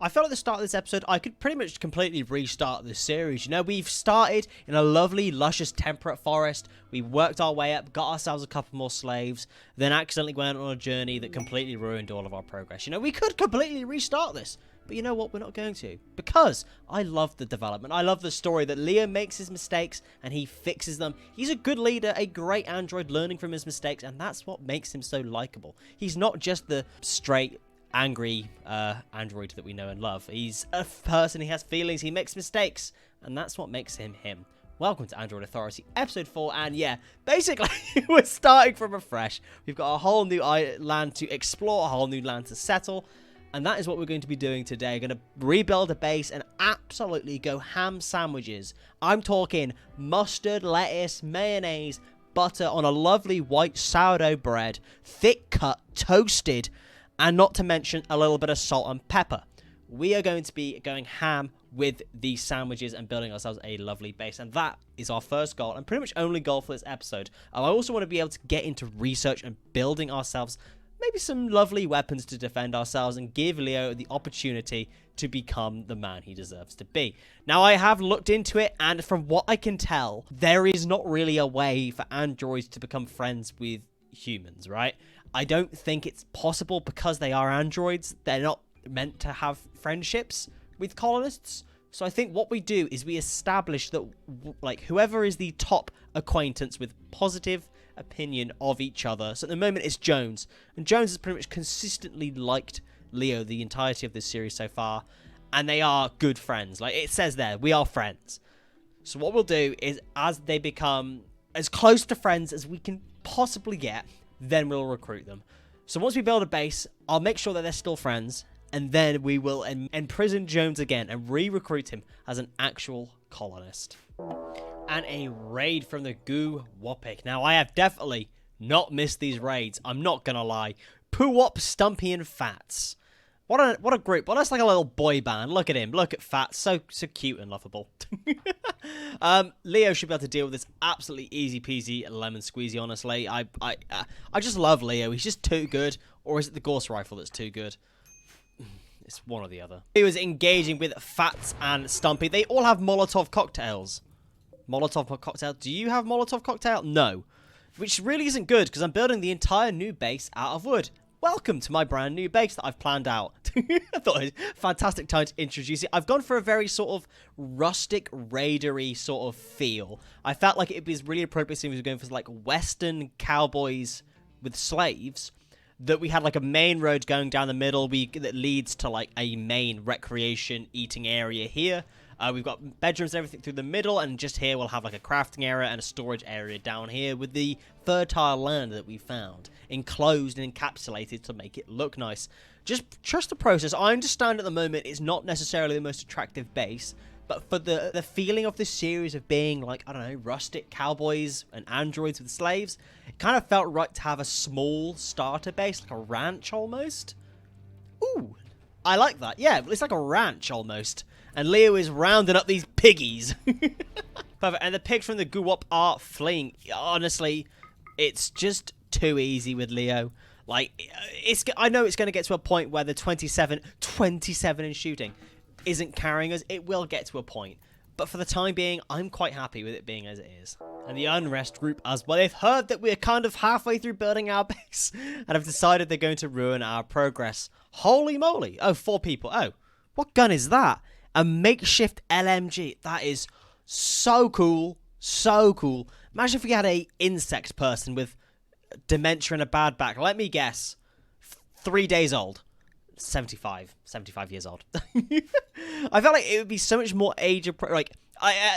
I felt at the start of this episode, I could pretty much completely restart this series. You know, we've started in a lovely, luscious, temperate forest. We worked our way up, got ourselves a couple more slaves, then accidentally went on a journey that completely ruined all of our progress. You know, we could completely restart this. But you know what? We're not going to. Because I love the development. I love the story that Leo makes his mistakes and he fixes them. He's a good leader, a great android learning from his mistakes, and that's what makes him so likable. He's not just the straight, angry android that we know and love. He's a person, he has feelings, he makes mistakes, and that's what makes him him. Welcome to Android Authority, episode 4, and yeah, basically, we're starting from afresh. We've got a whole new land to explore, a whole new land to settle, and that is what we're going to be doing today. Going to rebuild a base and absolutely go ham sandwiches. I'm talking mustard, lettuce, mayonnaise, butter on a lovely white sourdough bread, thick cut, toasted, and not to mention a little bit of salt and pepper. We are going to be going ham with these sandwiches and building ourselves a lovely base. And that is our first goal and pretty much only goal for this episode. I also want to be able to get into research and building ourselves maybe some lovely weapons to defend ourselves and give Leo the opportunity to become the man he deserves to be. Now, I have looked into it, and from what I can tell, there is not really a way for androids to become friends with humans, right? I don't think it's possible because they are androids. They're not meant to have friendships with colonists. So I think what we do is we establish that, like, whoever is the top acquaintance with positive opinion of each other. So at the moment it's Jones. And Jones has pretty much consistently liked Leo the entirety of this series so far. And they are good friends. Like it says there, we are friends. So what we'll do is as they become as close to friends as we can possibly get, then we'll recruit them. So once we build a base, I'll make sure that they're still friends, and then we will imprison Jones again and re-recruit him as an actual colonist. And a raid from the Goo Woppic. Now, I have definitely not missed these raids. I'm not gonna lie. Poo Wop, Stumpy, and Fats. What a group. Well, that's like a little boy band. Look at him. Look at Fats. So cute and lovable. Leo should be able to deal with this absolutely easy peasy lemon squeezy, honestly. I just love Leo. He's just too good. Or is it the Gauss rifle that's too good? It's one or the other. He was engaging with Fats and Stumpy. They all have Molotov cocktails. Molotov cocktail. Do you have Molotov cocktail? No. Which really isn't good because I'm building the entire new base out of wood. Welcome to my brand new base that I've planned out. I thought it was a fantastic time to introduce it. I've gone for a very sort of rustic, raidery sort of feel. I felt like it would be really appropriate if we were going for like Western cowboys with slaves. That we had like a main road going down the middle that leads to like a main recreation eating area here. We've got bedrooms and everything through the middle, and just here we'll have like a crafting area and a storage area down here with the fertile land that we found, enclosed and encapsulated to make it look nice. Just trust the process. I understand at the moment it's not necessarily the most attractive base, but for the feeling of this series of being like, I don't know, rustic cowboys and androids with slaves, it kind of felt right to have a small starter base, like a ranch almost. Ooh, I like that. Yeah, it's like a ranch almost. And Leo is rounding up these piggies. Perfect. And the pigs from the Goo Wop are fleeing. Honestly, it's just too easy with Leo. Like, I know it's going to get to a point where the 27 in shooting isn't carrying us. It will get to a point. But for the time being, I'm quite happy with it being as it is. And the Unrest group as well. They've heard that we're kind of halfway through building our base and have decided they're going to ruin our progress. Holy moly. Oh, 4 people. Oh, what gun is that? A makeshift LMG. That is so cool. So cool. Imagine if we had a insect person with dementia and a bad back. Let me guess. 3 days old. 75 years old. I feel like it would be so much more age appropriate. Like,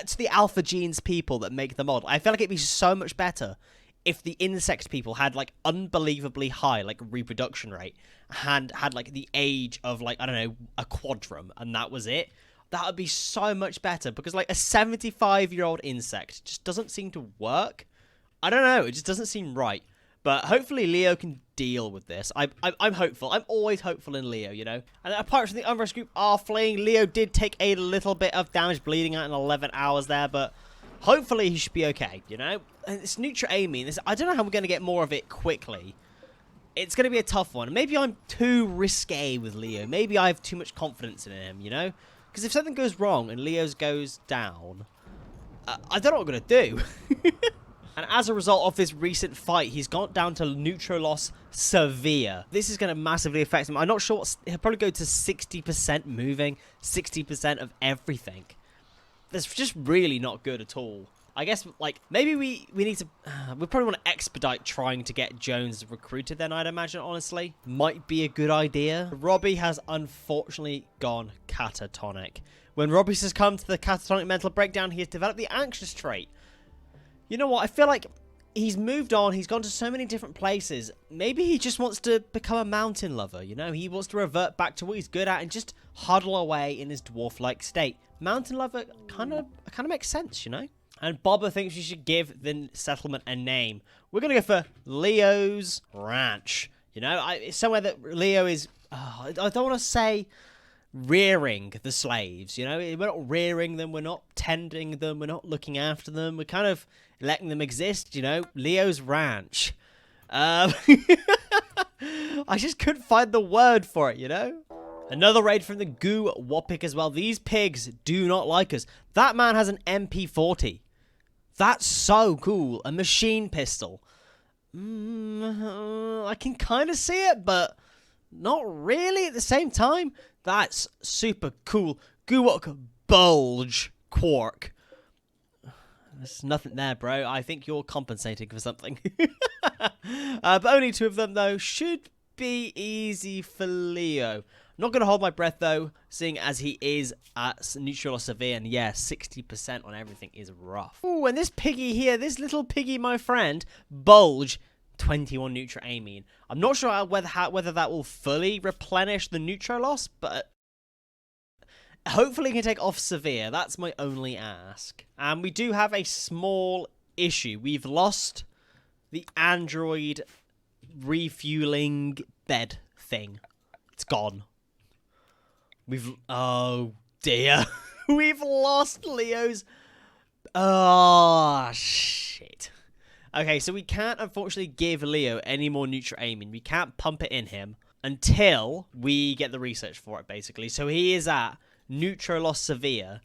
it's the alpha genes people that make the mod. I feel like it'd be so much better if the insect people had like unbelievably high like reproduction rate and had like the age of like, I don't know, a quadrum, and that was it. That would be so much better because like a 75-year-old insect just doesn't seem to work. I don't know, it just doesn't seem right. But hopefully Leo can deal with this. I'm hopeful. I'm always hopeful in Leo, you know. And apart from the Unrest group are fleeing, Leo did take a little bit of damage, bleeding out in 11 hours there, but hopefully he should be okay, you know. And it's neutral aiming. I don't know how we're going to get more of it quickly. It's going to be a tough one. Maybe I'm too risque with Leo. Maybe I have too much confidence in him, you know? Because if something goes wrong and Leo's goes down, I don't know what I'm going to do. And as a result of this recent fight, he's gone down to neutral loss severe. This is going to massively affect him. I'm not sure. He'll probably go to 60% moving, 60% of everything. That's just really not good at all. I guess, like, maybe we need to... we probably want to expedite trying to get Jones recruited then, I'd imagine, honestly. Might be a good idea. Robbie has unfortunately gone catatonic. When Robbie succumbed to the catatonic mental breakdown, he has developed the anxious trait. You know what? I feel like he's moved on. He's gone to so many different places. Maybe he just wants to become a mountain lover, you know? He wants to revert back to what he's good at and just huddle away in his dwarf-like state. Mountain lover kind of makes sense, you know? And Bobber thinks we should give the settlement a name. We're going to go for Leo's Ranch. You know, it's somewhere that Leo is... I don't want to say rearing the slaves, you know? We're not rearing them. We're not tending them. We're not looking after them. We're kind of letting them exist, you know? Leo's Ranch. I just couldn't find the word for it, you know? Another raid from the Goo Wapik as well. These pigs do not like us. That man has an MP40. That's so cool. A machine pistol. I can kind of see it, but not really at the same time. That's super cool. Guwok Bulge Quark. There's nothing there, bro. I think you're compensating for something. But only 2 of them, though. Should be easy for Leo. Not going to hold my breath, though, seeing as he is at neutral or severe. And, yeah, 60% on everything is rough. Ooh, and this piggy here, this little piggy, my friend, Bulge, 21 neutral amine. I'm not sure whether that will fully replenish the neutral loss, but hopefully it can take off severe. That's my only ask. And we do have a small issue. We've lost the android refueling bed thing. It's gone. Oh dear. We've lost Leo's. Oh, shit. Okay, so we can't unfortunately give Leo any more neutral amine. We can't pump it in him until we get the research for it, basically. So he is at neutral loss severe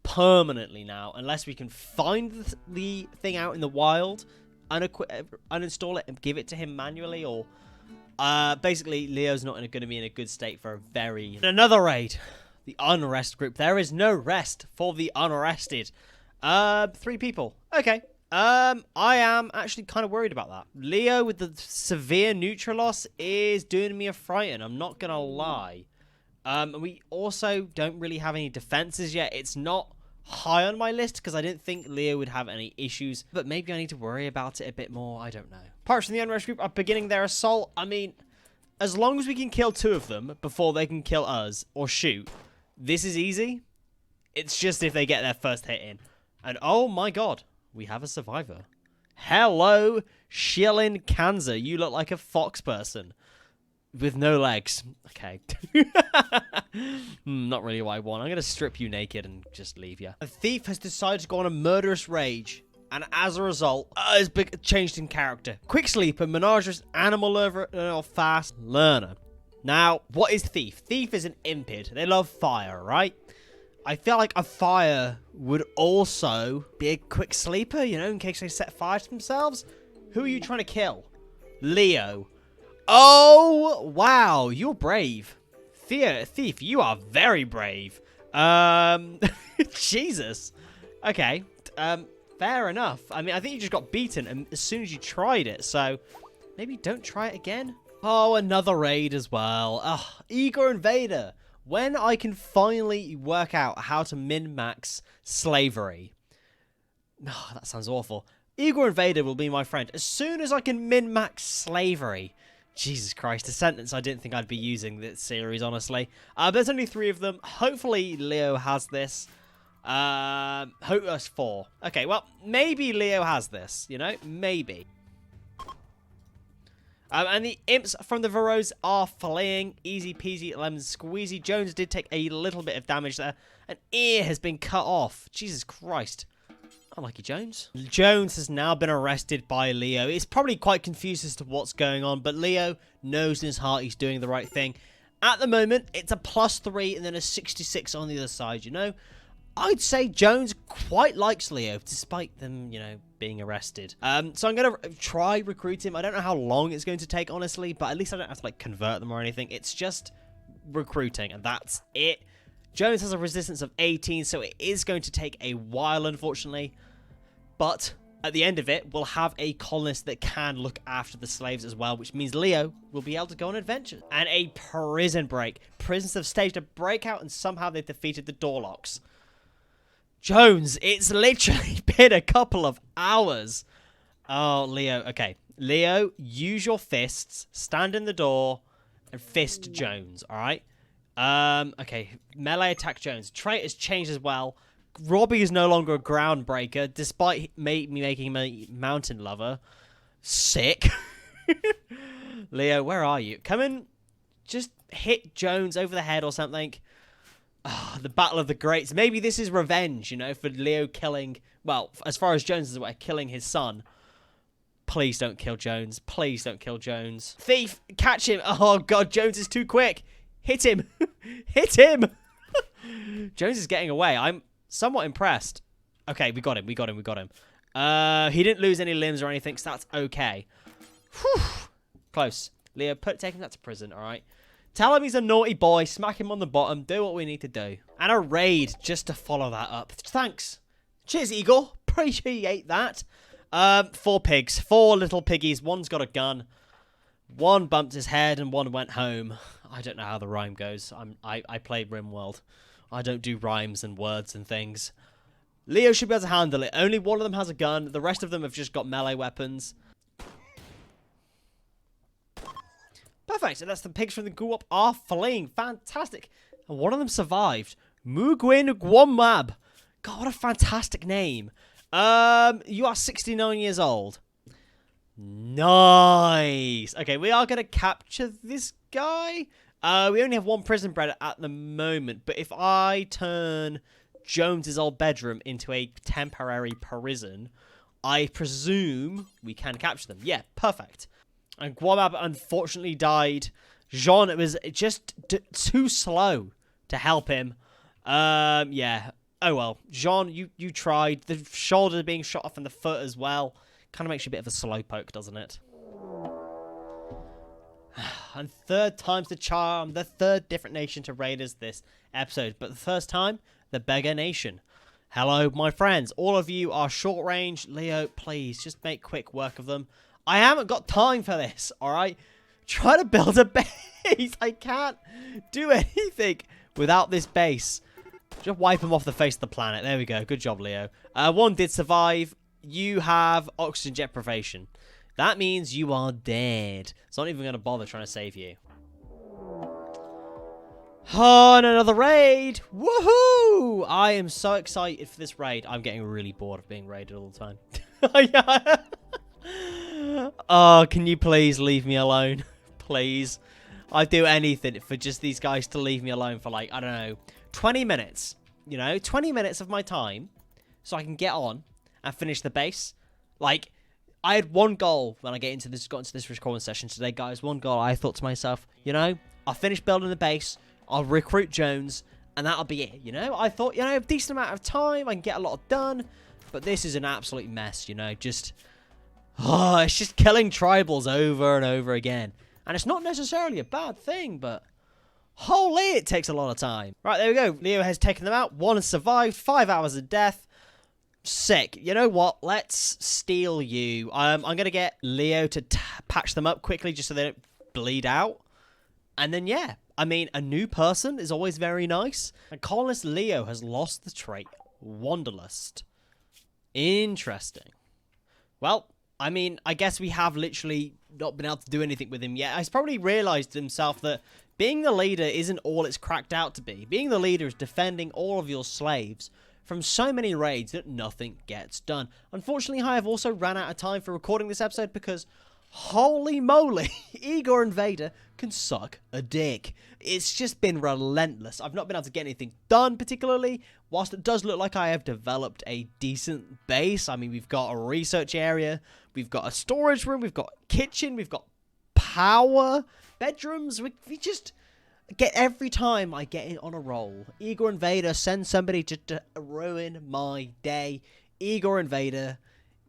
permanently now, unless we can find the thing out in the wild, uninstall it and give it to him manually, or basically Leo's not going to be in a good state for a very... Another raid. The unrest group. There is no rest for the unarrested. 3 people. Okay. I am actually kind of worried about that. Leo with the severe neutral loss is doing me a frighten. I'm not going to lie. And we also don't really have any defenses yet. It's not high on my list because I didn't think Leo would have any issues. But maybe I need to worry about it a bit more. I don't know. Parts from the unrest group are beginning their assault. I mean, as long as we can kill 2 of them before they can kill us or shoot, this is easy. It's just if they get their first hit in. And oh my god, we have a survivor. Hello, Shilin Kanza. You look like a fox person with no legs. Okay. Not really what I want. I'm going to strip you naked and just leave you. A thief has decided to go on a murderous rage. And as a result, has changed in character. Quick sleeper, menagerous, animal lover, fast learner. Now, what is thief? Thief is an impid. They love fire, right? I feel like a fire would also be a quick sleeper, you know, in case they set fire to themselves. Who are you trying to kill? Leo. Oh, wow, you're brave. Thief, you are very brave. Jesus. Okay, fair enough. I mean, I think you just got beaten as soon as you tried it, so maybe don't try it again. Oh, another raid as well. Ugh, Igor Invader. When I can finally work out how to min-max slavery. Oh, that sounds awful. Igor Invader will be my friend. As soon as I can min-max slavery. Jesus Christ, a sentence I didn't think I'd be using this series, honestly. There's only 3 of them. Hopefully Leo has this. Hope us 4. Okay, well, maybe Leo has this, you know? Maybe. And the imps from the Veros are fleeing. Easy peasy, lemon squeezy. Jones did take a little bit of damage there. An ear has been cut off. Jesus Christ. Unlucky Jones. Jones has now been arrested by Leo. He's probably quite confused as to what's going on, but Leo knows in his heart he's doing the right thing. At the moment, it's a +3 and then a 66 on the other side, you know? I'd say Jones quite likes Leo, despite them, you know, being arrested. So I'm going to try recruit him. I don't know how long it's going to take, honestly, but at least I don't have to, like, convert them or anything. It's just recruiting, and that's it. Jones has a resistance of 18, so it is going to take a while, unfortunately. But at the end of it, we'll have a colonist that can look after the slaves as well, which means Leo will be able to go on adventures. And a prison break. Prisons have staged a breakout, and somehow they've defeated the door locks. Jones, it's literally been a couple of hours. Oh, Leo. Okay. Leo, use your fists, stand in the door, and fist Jones, all right? Okay. Melee attack Jones. Trait has changed as well. Robbie is no longer a ground breaker, despite me making him a mountain lover. Sick. Leo, where are you? Come in. Just hit Jones over the head or something. Oh, the Battle of the Greats. Maybe this is revenge, you know, for Leo killing... Well, as far as Jones is aware, killing his son. Please don't kill Jones. Please don't kill Jones. Thief, catch him. Oh, God, Jones is too quick. Hit him. Hit him. Jones is getting away. I'm somewhat impressed. Okay, we got him. We got him. We got him. He didn't lose any limbs or anything, so that's okay. Whew. Close. Leo, take him back to prison, all right? Tell him he's a naughty boy, smack him on the bottom, do what we need to do. And a raid just to follow that up. Thanks. Cheers, Eagle. Appreciate that. 4 pigs. 4 little piggies. One's got a gun. One bumped his head and one went home. I don't know how the rhyme goes. I play Rimworld. I don't do rhymes and words and things. Leo should be able to handle it. Only one of them has a gun. The rest of them have just got melee weapons. Perfect, and that's the pigs from the Guop are fleeing. Fantastic. And one of them survived. Mugwin Gwomab. God, what a fantastic name. You are 69 years old. Nice. Okay, we are going to capture this guy. We only have 1 prison bread at the moment, but if I turn Jones's old bedroom into a temporary prison, I presume we can capture them. Yeah, perfect. And Gwomab unfortunately died. Jean, it was just too slow to help him. Yeah. Oh well. Jean, you tried. The shoulder being shot off in the foot as well. Kind of makes you a bit of a slowpoke, doesn't it? And 3rd time's the charm. The 3rd different nation to raid us this episode. But the first time, the Beggar Nation. Hello, my friends. All of you are short range. Leo, please, just make quick work of them. I haven't got time for this, alright? Try to build a base. I can't do anything without this base. Just wipe them off the face of the planet. There we go. Good job, Leo. 1 did survive. You have oxygen deprivation. That means you are dead. It's not even going to bother trying to save you. Oh, and another raid. Woohoo! I am so excited for this raid. I'm getting really bored of being raided all the time. Oh, can you please leave me alone? Please. I'd do anything for just these guys to leave me alone for, like, I don't know, 20 minutes. You know, 20 minutes of my time so I can get on and finish the base. Like, I had one goal when I got into this recording session today, guys. One goal. I thought to myself, you know, I'll finish building the base, I'll recruit Jones, and that'll be it, you know? I thought, you know, a decent amount of time, I can get a lot done, but this is an absolute mess, you know, just... Oh, it's just killing tribals over and over again. And it's not necessarily a bad thing, but... Holy, it takes a lot of time. Right, there we go. Leo has taken them out. 1 has survived. 5 hours of death. Sick. You know what? Let's steal you. I'm going to get Leo to patch them up quickly just so they don't bleed out. And then, yeah. I mean, a new person is always very nice. And colonist Leo has lost the trait Wanderlust. Interesting. Well... I mean, I guess we have literally not been able to do anything with him yet. He's probably realised himself that being the leader isn't all it's cracked out to be. Being the leader is defending all of your slaves from so many raids that nothing gets done. Unfortunately, I have also ran out of time for recording this episode because, Holy moly, Igor and Vader can suck a dick. It's just been relentless. I've not been able to get anything done particularly, whilst it does look like I have developed a decent base. I mean, we've got a research area, we've got a storage room, we've got a kitchen, we've got power, bedrooms. We just get, every time I get in on a roll, Igor and Vader send somebody to ruin my day. Igor and Vader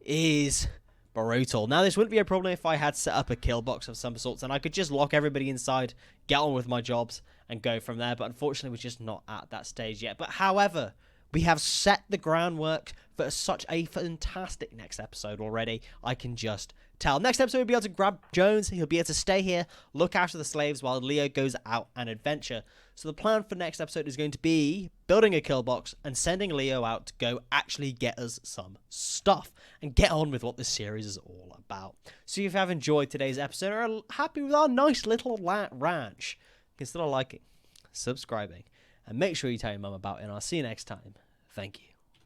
is brutal. Now, this wouldn't be a problem if I had set up a kill box of some sorts and I could just lock everybody inside, get on with my jobs, and go from there. But unfortunately, we're just not at that stage yet. But however, we have set the groundwork for such a fantastic next episode already. I can just tell. Next episode, we'll be able to grab Jones. He'll be able to stay here, look after the slaves while Leo goes out and adventure. So the plan for next episode is going to be building a kill box and sending Leo out to go actually get us some stuff and get on with what this series is all about. So if you have enjoyed today's episode or are happy with our nice little ranch, consider liking, subscribing, and make sure you tell your mum about it, and I'll see you next time. Thank you.